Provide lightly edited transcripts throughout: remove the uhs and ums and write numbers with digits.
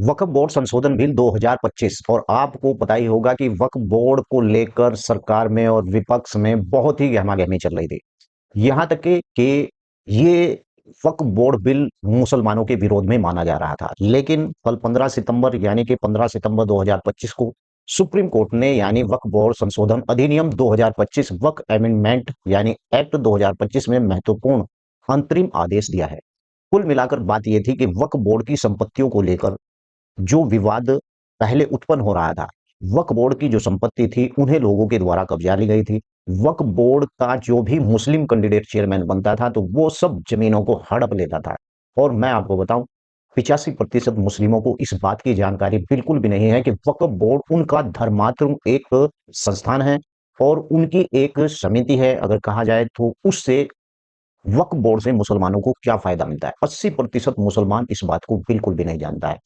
वक्फ board संशोधन bill 2025। और आपको पता ही होगा कि वक्फ बोर्ड को लेकर सरकार में और विपक्ष में बहुत ही गहमागहमी चल रही थी। यहां तक कि ये वक्फ बोर्ड बिल मुसलमानों के विरोध में माना जा रहा था, लेकिन कल 15 सितंबर यानी कि 15 सितंबर 2025 को सुप्रीम कोर्ट ने यानी वक्फ बोर्ड संशोधन अधिनियम 2025 वक्फ अमेंडमेंट यानी एक्ट 2025 में महत्वपूर्ण अंतरिम आदेश दिया है। कुल मिलाकर बात यह थी कि वक्फ बोर्ड की संपत्तियों को लेकर जो विवाद पहले उत्पन्न हो रहा था, वक्फ बोर्ड की जो संपत्ति थी उन्हें लोगों के द्वारा कब्जा ली गई थी। वक्फ बोर्ड का जो भी मुस्लिम कैंडिडेट चेयरमैन बनता था तो वो सब जमीनों को हड़प लेता था। और मैं आपको बताऊं, 85% मुस्लिमों को इस बात की जानकारी बिल्कुल भी नहीं है कि वक्फ बोर्ड उनका धर्मात्म एक संस्थान है और उनकी एक समिति है। अगर कहा जाए तो उससे वक्फ बोर्ड से मुसलमानों को क्या फायदा मिलता है, 80% मुसलमान इस बात को बिल्कुल भी नहीं जानता है।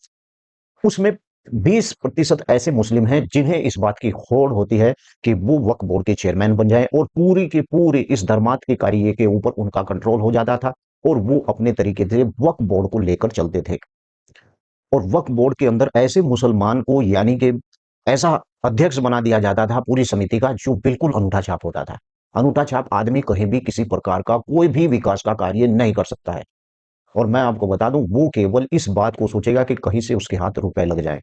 उसमें 20% ऐसे मुस्लिम हैं जिन्हें इस बात की होड़ होती है कि वो वक्फ बोर्ड के चेयरमैन बन जाएं और पूरी की पूरी इस धर्मार्थ के कार्य के ऊपर उनका कंट्रोल हो जाता था और वो अपने तरीके से वक्फ बोर्ड को लेकर चलते थे। और वक्फ बोर्ड के अंदर ऐसे मुसलमान को यानी कि ऐसा अध्यक्ष बना दिया जाता था पूरी समिति का जो बिल्कुल अनूठा छाप होता था। अनूठा छाप आदमी कहीं भी किसी प्रकार का कोई भी विकास का कार्य नहीं कर सकता है। और मैं आपको बता दूं, वो केवल इस बात को सोचेगा कि कहीं से उसके हाथ रुपए लग जाए।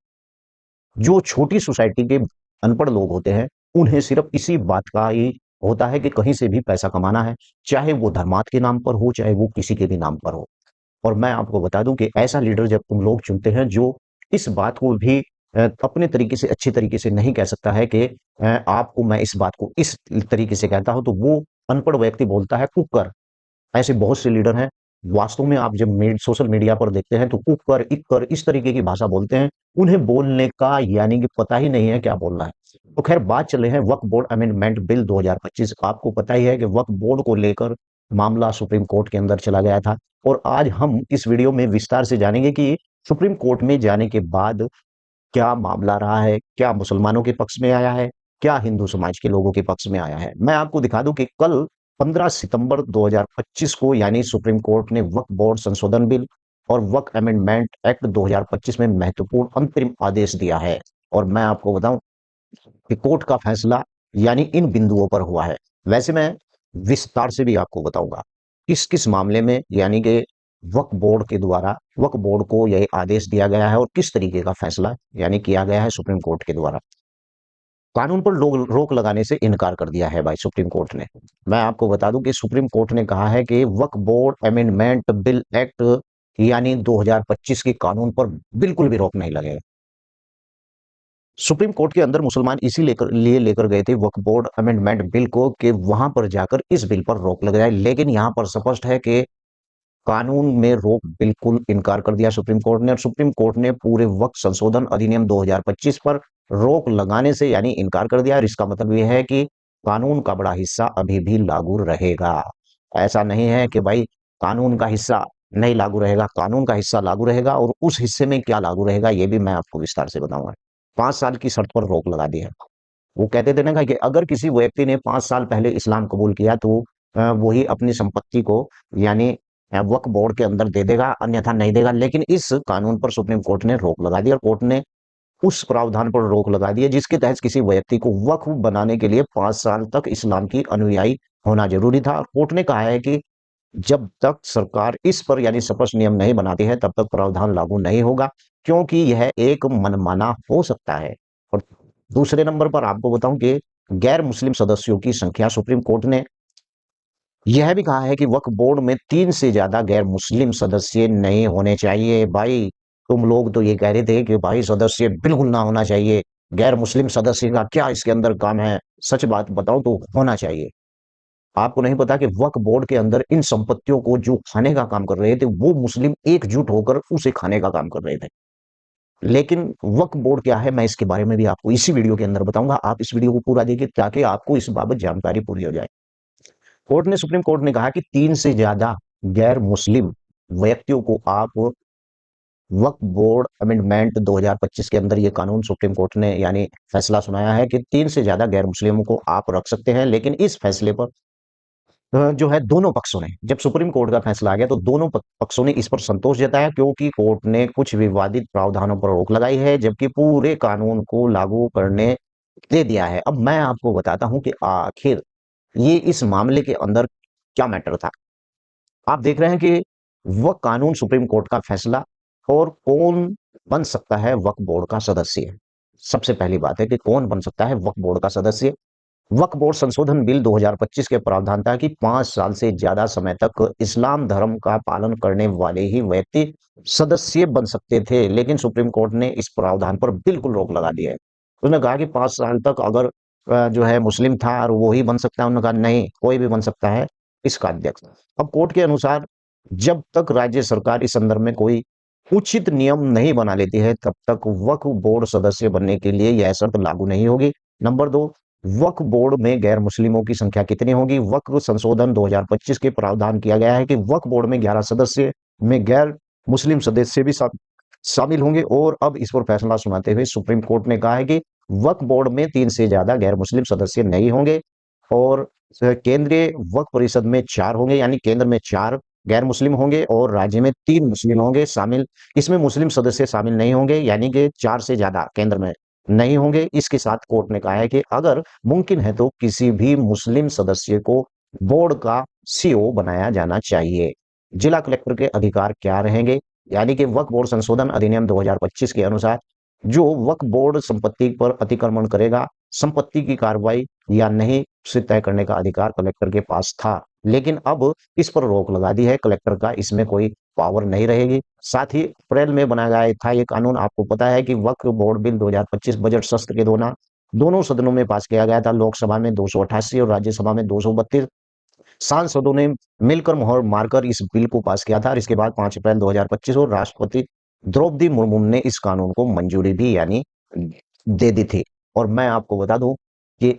जो छोटी सोसाइटी के अनपढ़ लोग होते हैं, उन्हें सिर्फ इसी बात का ही होता है कि कहीं से भी पैसा कमाना है, चाहे वो धर्मार्थ के नाम पर हो, चाहे वो किसी के भी नाम पर हो। और मैं आपको बता दूं कि ऐसा लीडर जब तुम लोग चुनते हैं जो इस बात को भी अपने तरीके से अच्छे तरीके से नहीं कह सकता है कि आपको मैं इस बात को इस तरीके से कहता हूं, तो वो अनपढ़ व्यक्ति बोलता है कुकर। ऐसे बहुत से लीडर हैं। वास्तव में आप जब सोशल मीडिया पर देखते हैं तो कुकर इक्कर इस तरीके की भाषा बोलते हैं। उन्हें बोलने का यानी कि पता ही नहीं है क्या बोलना है। तो खैर, बात चले हैं वक्फ बोर्ड अमेंडमेंट बिल 2025। आपको पता ही है कि वक्फ बोर्ड को लेकर मामला सुप्रीम कोर्ट के अंदर चला गया था। और आज हम इस वीडियो में विस्तार से जानेंगे कि सुप्रीम कोर्ट में जाने के बाद क्या मामला रहा है, क्या मुसलमानों के पक्ष में आया है, क्या हिंदू समाज के लोगों के पक्ष में आया है। मैं आपको दिखा दूं कि कल 15 सितंबर 2025 को यानी सुप्रीम कोर्ट ने वक्फ बोर्ड संशोधन बिल और वक्फ अमेंडमेंट एक्ट 2025 में महत्वपूर्ण अंतरिम आदेश दिया है। और मैं आपको बताऊं कि कोर्ट का फैसला यानी इन बिंदुओं पर हुआ है। वैसे मैं विस्तार से भी आपको बताऊंगा किस किस मामले में यानी कि वक्फ बोर्ड के द्वारा वक्फ बोर्ड को यह आदेश दिया गया है और किस तरीके का फैसला यानी किया गया है सुप्रीम कोर्ट के द्वारा। कानून पर रोक लगाने से इनकार कर दिया है भाई सुप्रीम कोर्ट ने। मैं आपको बता दूं कि सुप्रीम कोर्ट ने कहा है कि वक्फ बोर्ड अमेंडमेंट बिल एक्ट यानी 2025 के कानून पर बिल्कुल भी रोक नहीं लगेगा। सुप्रीम कोर्ट के अंदर मुसलमान इसी लेकर गए थे वक्फ बोर्ड अमेंडमेंट बिल को कि वहां पर जाकर इस बिल पर रोक लग जाए, लेकिन यहां पर स्पष्ट है कि कानून में रोक बिल्कुल इनकार कर दिया सुप्रीम कोर्ट ने। और सुप्रीम कोर्ट ने पूरे वक्फ संशोधन अधिनियम 2025 पर रोक लगाने से यानी इनकार कर दिया। और इसका मतलब यह है कि कानून का बड़ा हिस्सा अभी भी लागू रहेगा। ऐसा नहीं है कि भाई कानून का हिस्सा नहीं लागू रहेगा, कानून का हिस्सा लागू रहेगा। और उस हिस्से में क्या लागू रहेगा ये भी मैं आपको विस्तार से बताऊंगा। 5 साल की शर्त पर रोक लगा दी है। वो कहते थे ना कि अगर किसी व्यक्ति ने 5 साल पहले इस्लाम कबूल किया तो वही अपनी संपत्ति को यानी वक्फ बोर्ड के अंदर दे देगा, अन्यथा नहीं देगा। लेकिन इस कानून पर सुप्रीम कोर्ट ने रोक लगा दी और कोर्ट ने उस प्रावधान पर रोक लगा दी है जिसके तहत किसी व्यक्ति को वक्फ बनाने के लिए 5 साल तक इस्लाम की अनुयायी होना जरूरी था। और कोर्ट ने कहा है कि जब तक सरकार इस पर यानी स्पष्ट नियम नहीं बनाती है तब तक प्रावधान लागू नहीं होगा, क्योंकि यह एक मनमाना हो सकता है। और दूसरे नंबर पर आपको बताऊं कि गैर मुस्लिम सदस्यों की संख्या, सुप्रीम कोर्ट ने यह भी कहा है कि वक्फ बोर्ड में 3 से ज्यादा गैर मुस्लिम सदस्य नहीं होने चाहिए। भाई तुम लोग तो ये कह रहे थे कि भाई सदस्य बिल्कुल ना होना चाहिए, गैर मुस्लिम सदस्य का क्या इसके अंदर काम है। सच बात बताओ तो होना चाहिए। आपको नहीं पता कि वक्फ बोर्ड के अंदर इन संपत्तियों को जो खाने का काम कर रहे थे वो मुस्लिम एकजुट होकर उसे खाने का काम कर रहे थे। लेकिन वक्फ बोर्ड क्या है मैं इसके बारे में भी आपको इसी वीडियो के अंदर बताऊंगा। आप इस वीडियो को पूरा देखिए ताकि आपको इस बाबत जानकारी पूरी हो जाए। सुप्रीम कोर्ट ने कहा कि 3 से ज्यादा गैर मुस्लिम व्यक्तियों को आप वक्फ बोर्ड अमेंडमेंट 2025 के अंदर ये कानून सुप्रीम कोर्ट ने यानी फैसला सुनाया है कि 3 से ज्यादा गैर मुस्लिमों को आप रख सकते हैं। लेकिन इस फैसले पर जो है दोनों पक्षों ने, जब सुप्रीम कोर्ट का फैसला आ गया तो दोनों पक्षों ने इस पर संतोष जताया, क्योंकि कोर्ट ने कुछ विवादित प्रावधानों पर रोक लगाई है जबकि पूरे कानून को लागू करने दे दिया है। अब मैं आपको बताता हूं कि आखिर ये इस मामले के अंदर क्या मैटर था। आप देख रहे हैं कि वह कानून, सुप्रीम कोर्ट का फैसला, और कौन बन सकता है वक्फ बोर्ड का सदस्य। सबसे पहली बात है कि कौन बन सकता है वक्फ बोर्ड का सदस्य। वक्फ बोर्ड संशोधन बिल 2025 के प्रावधान था कि 5 साल से ज्यादा समय तक इस्लाम धर्म का पालन करने वाले ही व्यक्ति सदस्य बन सकते थे, लेकिन सुप्रीम कोर्ट ने इस प्रावधान पर बिल्कुल रोक लगा दी है। उसने कहा कि 5 साल तक अगर जो है मुस्लिम था और वो ही बन सकता है, उन्होंने कहा नहीं, कोई भी बन सकता है इसका अध्यक्ष। अब कोर्ट के अनुसार जब तक राज्य सरकार इस संदर्भ में कोई उचित नियम नहीं बना लेती है तब तक वक्फ बोर्ड सदस्य बनने के लिए यह शर्त लागू नहीं होगी। नंबर 2, वक्फ बोर्ड में गैर मुस्लिमों की संख्या कितनी होगी। वक्फ संशोधन 2025 के प्रावधान किया गया है कि वक्फ बोर्ड में 11 सदस्य में गैर मुस्लिम सदस्य भी शामिल होंगे। और अब इस पर फैसला सुनाते हुए सुप्रीम कोर्ट ने कहा है कि वक्फ बोर्ड में 3 से ज्यादा गैर मुस्लिम सदस्य नहीं होंगे, और केंद्रीय वक्फ परिषद में 4 होंगे, यानी केंद्र में 4 गैर मुस्लिम होंगे और राज्य में 3 मुस्लिम होंगे शामिल। इसमें मुस्लिम सदस्य शामिल नहीं होंगे, यानी कि 4 से ज्यादा केंद्र में नहीं होंगे। इसके साथ कोर्ट ने कहा है कि अगर मुमकिन है तो किसी भी मुस्लिम सदस्य को बोर्ड का सीओ बनाया जाना चाहिए। जिला कलेक्टर के अधिकार क्या रहेंगे, यानी कि वक्फ बोर्ड संशोधन अधिनियम 2025 के अनुसार जो वक्फ बोर्ड संपत्ति पर अतिक्रमण करेगा, संपत्ति की कार्रवाई या नहीं उसे तय करने का अधिकार कलेक्टर के पास था, लेकिन अब इस पर रोक लगा दी है। कलेक्टर का इसमें कोई पावर नहीं रहेगी। साथ ही अप्रैल में बनाया गया था ये कानून, आपको पता है कि वक्फ बोर्ड बिल 2025 बजट सत्र के दौरान दोनों सदनों में पास किया गया था। लोकसभा में 288 और राज्यसभा में 232 सांसदों ने मिलकर मुहर मारकर इस बिल को पास किया था। और इसके बाद 5 अप्रैल 2025 और राष्ट्रपति द्रौपदी मुर्मू ने इस कानून को मंजूरी भी यानी दे दी थी। और मैं आपको बता दूं कि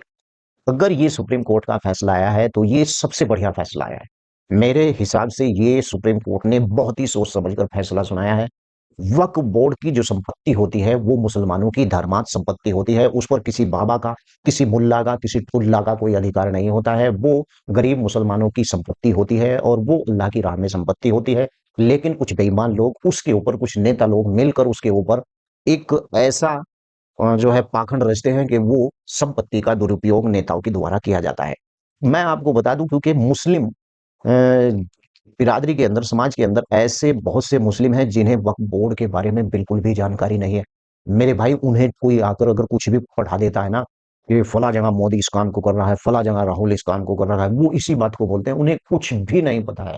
अगर ये सुप्रीम कोर्ट का फैसला आया है तो ये सबसे बढ़िया फैसला आया है। मेरे हिसाब से ये सुप्रीम कोर्ट ने बहुत ही सोच समझकर फैसला सुनाया है। वक्फ बोर्ड की जो संपत्ति होती है वो मुसलमानों की धर्मांत संपत्ति होती है। उस पर किसी बाबा का, किसी मुल्ला का, किसी टुल्ला का कोई अधिकार नहीं होता है। वो गरीब मुसलमानों की संपत्ति होती है और वो अल्लाह की राह में संपत्ति होती है। लेकिन कुछ बेईमान लोग उसके ऊपर, कुछ नेता लोग मिलकर उसके ऊपर एक ऐसा जो है पाखंड रचते हैं कि वो संपत्ति का दुरुपयोग नेताओं के द्वारा किया जाता है। मैं आपको बता दूं, क्योंकि मुस्लिम बिरादरी के अंदर, समाज के अंदर ऐसे बहुत से मुस्लिम हैं जिन्हें वक्फ बोर्ड के बारे में बिल्कुल भी जानकारी नहीं है। मेरे भाई, उन्हें कोई आकर अगर कुछ भी पढ़ा देता है ना, कि फला जगह मोदी इस काम को कर रहा है, फला जगह राहुल इस काम को कर रहा है, वो इसी बात को बोलते हैं, उन्हें कुछ भी नहीं पता है।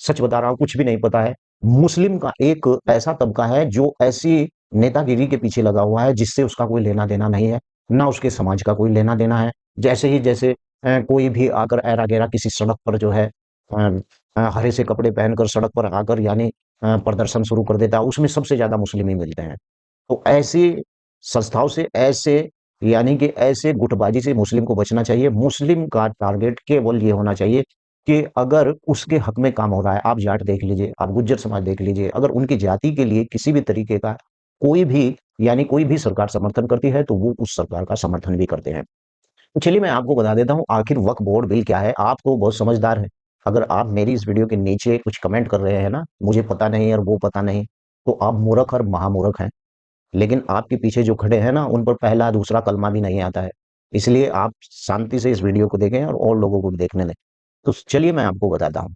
सच बता रहा हूं, कुछ भी नहीं पता है। मुस्लिम का एक ऐसा तबका है जो ऐसी नेतागिरी के पीछे लगा हुआ है जिससे उसका कोई लेना देना नहीं है, ना उसके समाज का कोई लेना देना है। जैसे कोई भी आकर ऐरा गैरा किसी सड़क पर जो है हरे से कपड़े पहनकर सड़क पर आकर यानी प्रदर्शन शुरू कर देता है, उसमें सबसे ज्यादा मुस्लिम ही मिलते हैं। तो ऐसी संस्थाओं से, ऐसे यानी कि ऐसे गुटबाजी से मुस्लिम को बचना चाहिए। मुस्लिम का टारगेट केवल ये होना चाहिए कि अगर उसके हक में काम हो रहा है, आप जाट देख लीजिए, आप गुज्जर समाज देख लीजिए, अगर उनकी जाति के लिए किसी भी तरीके का कोई भी यानी कोई भी सरकार समर्थन करती है तो वो उस सरकार का समर्थन भी करते हैं। तो चलिए मैं आपको बता देता हूँ आखिर वक्फ बोर्ड बिल क्या है। आप तो बहुत समझदार हैं, अगर आप मेरी इस वीडियो के नीचे कुछ कमेंट कर रहे हैं ना, मुझे पता नहीं और वो पता नहीं, तो आप मूर्ख और महामूर्ख हैं। लेकिन आपके पीछे जो खड़े हैं ना, उन पर पहला दूसरा कलमा भी नहीं आता है। इसलिए आप शांति से इस वीडियो को देखें और लोगों को भी देखने दें। तो चलिए मैं आपको बताता हूँ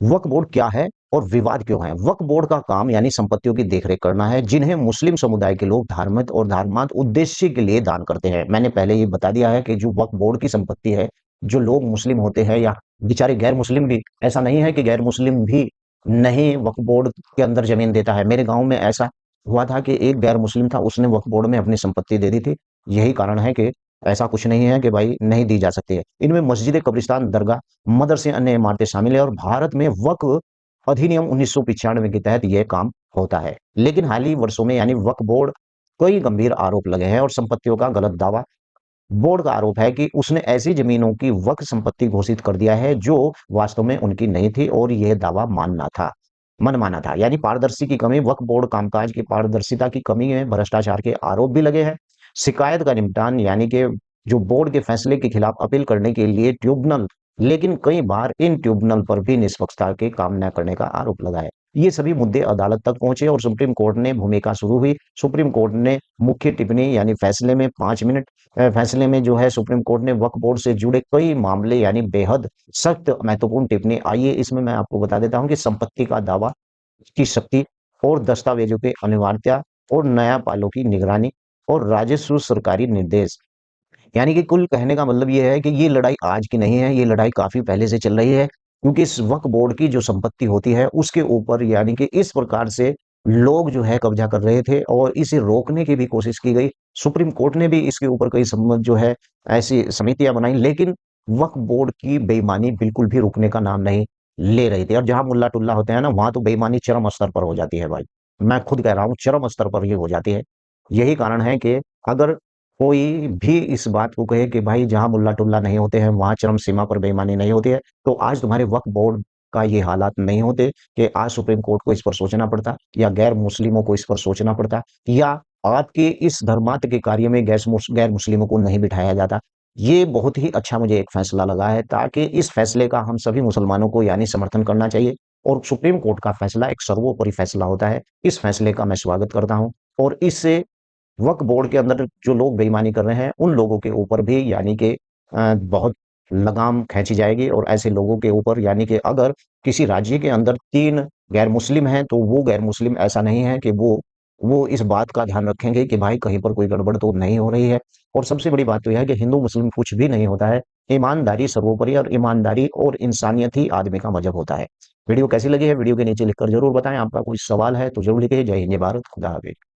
वक्फ बोर्ड क्या है और विवाद क्यों है। वक्फ बोर्ड का काम यानी संपत्तियों की देखरेख करना है जिन्हें मुस्लिम समुदाय के लोग धार्मिक और धर्मांत उद्देश्य के लिए दान करते हैं। मैंने पहले ये बता दिया है कि जो वक्फ बोर्ड की संपत्ति है, जो लोग मुस्लिम होते हैं या बेचारे गैर मुस्लिम भी, ऐसा नहीं है कि गैर मुस्लिम भी नहीं वक्फ बोर्ड के अंदर जमीन देता है। मेरे गांव में ऐसा हुआ था कि एक गैर मुस्लिम था, उसने वक्फ बोर्ड में अपनी संपत्ति दे दी थी। यही कारण है कि ऐसा कुछ नहीं है कि भाई नहीं दी जा सकती है। इनमें मस्जिद, कब्रिस्तान, दरगाह, मदरसे, अन्य इमारतें शामिल है। और भारत में वक्फ अधिनियम 1995 के तहत यह काम होता है। लेकिन हाल ही वर्षों में यानी वक्फ बोर्ड कई गंभीर आरोप लगे हैं और संपत्तियों का गलत दावा। बोर्ड का आरोप है कि उसने ऐसी जमीनों की वक्फ संपत्ति घोषित कर दिया है जो वास्तव में उनकी नहीं थी और यह दावा मनमाना था। यानी पारदर्शी की कमी, वक्फ बोर्ड कामकाज की पारदर्शिता की कमी है, भ्रष्टाचार के आरोप भी लगे हैं। शिकायत का निपटान यानी कि जो बोर्ड के फैसले के खिलाफ अपील करने के लिए ट्रिब्यूनल लेकिन कई बार इन ट्रिब्यूनल पर भी निष्पक्षता के काम न करने का आरोप लगाया। ये सभी मुद्दे अदालत तक पहुंचे और सुप्रीम कोर्ट ने भूमिका शुरू हुई। सुप्रीम कोर्ट ने मुख्य टिप्पणी यानी फैसले में 5 मिनट फैसले में जो है सुप्रीम कोर्ट ने वक्फ बोर्ड से जुड़े कई मामले यानी बेहद सख्त महत्वपूर्ण टिप्पणी आई है। इसमें मैं आपको बता देता हूं कि संपत्ति का दावा की शक्ति और दस्तावेजों की अनिवार्यता और न्यायपालों की निगरानी और राजस्व सरकारी निर्देश। यानी कि कुल कहने का मतलब ये है कि ये लड़ाई आज की नहीं है, ये लड़ाई काफ़ी पहले से चल रही है, क्योंकि इस वक्फ बोर्ड की जो संपत्ति होती है, उसके ऊपर यानी कि इस प्रकार से लोग जो है कब्ज़ा कर रहे थे और इसे रोकने की भी कोशिश की गई। सुप्रीम कोर्ट ने भी इसके ऊपर कई जो है ऐसी समितियाँ बनाई, लेकिन वक्फ बोर्ड की बेईमानी बिल्कुल भी रुकने का नाम नहीं ले रही थी और जहाँ मुल्ला-टुल्ला होते हैं ना, वहाँ तो बेईमानी चरम स्तर पर हो जाती है भाई। मैं खुद कह रहा हूँ, चरम स्तर पर ये हो जाती है। यही कारण है कि अगर कोई भी इस बात को कहे कि भाई जहाँ मुल्ला-टुल्ला नहीं होते हैं, वहाँ चरम सीमा पर बेईमानी नहीं होती है, तो आज तुम्हारे वक्फ बोर्ड का ये हालात नहीं होते कि आज सुप्रीम कोर्ट को इस पर सोचना पड़ता या गैर मुस्लिमों को इस पर सोचना पड़ता या आपके इस धर्मांत के कार्य में गैर मुस्लिमों को नहीं बिठाया जाता। ये बहुत ही अच्छा मुझे एक फैसला लगा है ताकि इस फैसले का हम सभी मुसलमानों को यानी समर्थन करना चाहिए और सुप्रीम कोर्ट का फैसला एक सर्वोपरि फैसला होता है। इस फैसले का मैं स्वागत करता हूँ और इससे वक्फ बोर्ड के अंदर जो लोग बेईमानी कर रहे हैं, उन लोगों के ऊपर भी यानी कि बहुत लगाम खींची जाएगी और ऐसे लोगों के ऊपर यानी कि अगर किसी राज्य के अंदर 3 गैर मुस्लिम हैं, तो वो गैर मुस्लिम ऐसा नहीं है कि वो इस बात का ध्यान रखेंगे कि भाई कहीं पर कोई गड़बड़ तो नहीं हो रही है। और सबसे बड़ी बात तो यह है कि हिंदू-मुस्लिम कुछ भी नहीं होता है। ईमानदारी सर्वोपरि और ईमानदारी और इंसानियत ही आदमी का मज़हब होता है। वीडियो कैसी लगी है? वीडियो के नीचे लिखकर ज़रूर बताएँ। आपका कोई सवाल है तो ज़रूर लिखिए। जय हिंद, जय भारत, खुदा हाफ़िज़।